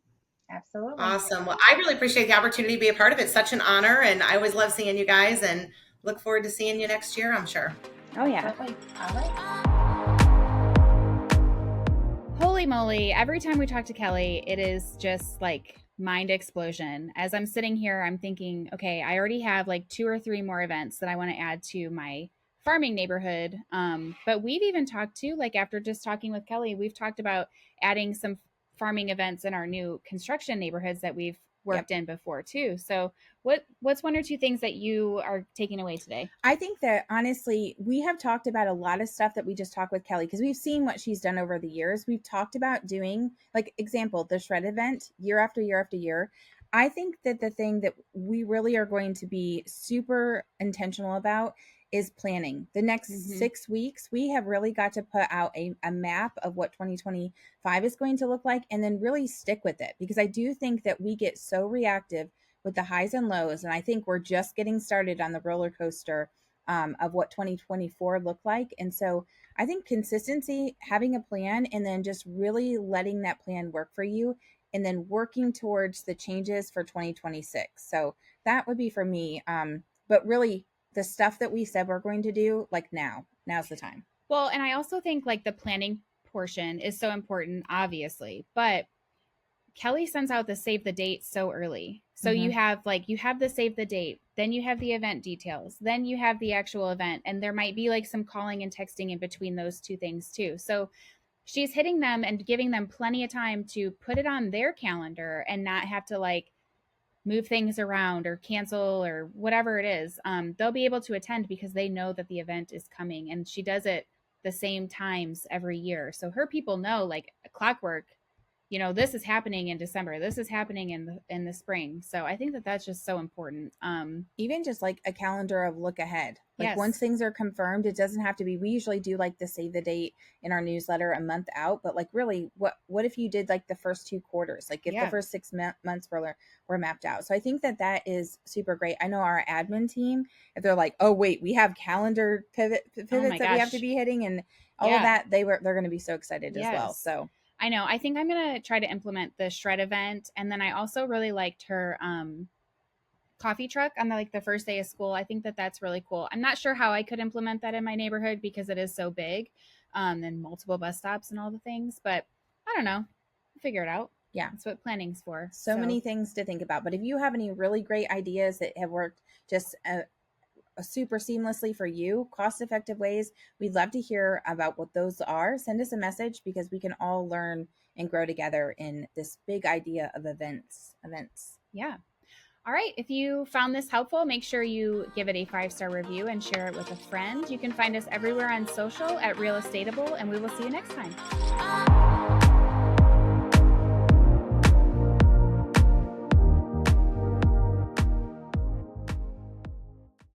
Speaker 4: Absolutely.
Speaker 1: Awesome. Well, I really appreciate the opportunity to be a part of it. It's such an honor. And I always love seeing you guys and look forward to seeing you next year, I'm sure.
Speaker 2: Oh, yeah.
Speaker 4: Perfect. All right.
Speaker 2: Holy moly. Every time we talk to Kelly, it is just like mind explosion. As I'm sitting here, I'm thinking, okay, I already have like 2 or 3 more events that I want to add to my farming neighborhood. But we've even talked to, like after just talking with Kelly, we've talked about adding some farming events in our new construction neighborhoods that we've worked in before too. So what's 1 or 2 things that you are taking away today?
Speaker 3: I think that honestly, we have talked about a lot of stuff that we just talked with Kelly because we've seen what she's done over the years. We've talked about doing, like example, the shred event year after year after year. I think that the thing that we really are going to be super intentional about is planning. The next 6 weeks, we have really got to put out a map of what 2025 is going to look like and then really stick with it. Because I do think that we get so reactive with the highs and lows. And I think we're just getting started on the roller coaster of what 2024 looked like. And so I think consistency, having a plan, and then just really letting that plan work for you and then working towards the changes for 2026. So that would be for me. But really, the stuff that we said we're going to do, like now's the time.
Speaker 2: Well, and I also think like the planning portion is so important, obviously, but Kelly sends out the save the date so early. So you have the save the date, then you have the event details, then you have the actual event, and there might be like some calling and texting in between those two things too. So she's hitting them and giving them plenty of time to put it on their calendar and not have to like move things around or cancel or whatever it is. They'll be able to attend because they know that the event is coming, and she does it the same times every year. So her people know, like clockwork, this is happening in December. This is happening in the spring. So I think that that's just so important.
Speaker 3: Even just like a calendar of look ahead. Like
Speaker 2: Yes.
Speaker 3: once things are confirmed, it doesn't have to be, we usually do like the save the date in our newsletter a month out, but like really what if you did like the first 2 quarters, like if the first 6 months were mapped out. So I think that that is super great. I know our admin team, if they're like, oh wait, we have calendar pivots that we have to be hitting and all of that, they're going to be so excited as well. So
Speaker 2: I know. I think I'm going to try to implement the shred event. And then I also really liked her coffee truck on the first day of school. I think that that's really cool. I'm not sure how I could implement that in my neighborhood because it is so big and multiple bus stops and all the things. But I don't know. I'll figure it out.
Speaker 3: Yeah.
Speaker 2: That's what planning's for.
Speaker 3: So many things to think about. But if you have any really great ideas that have worked just super seamlessly for you, cost-effective ways, we'd love to hear about what those are. Send us a message because we can all learn and grow together in this big idea of events.
Speaker 2: Yeah. All right. If you found this helpful, make sure you give it a 5-star review and share it with a friend. You can find us everywhere on social at Real Estateable, and we will see you next time.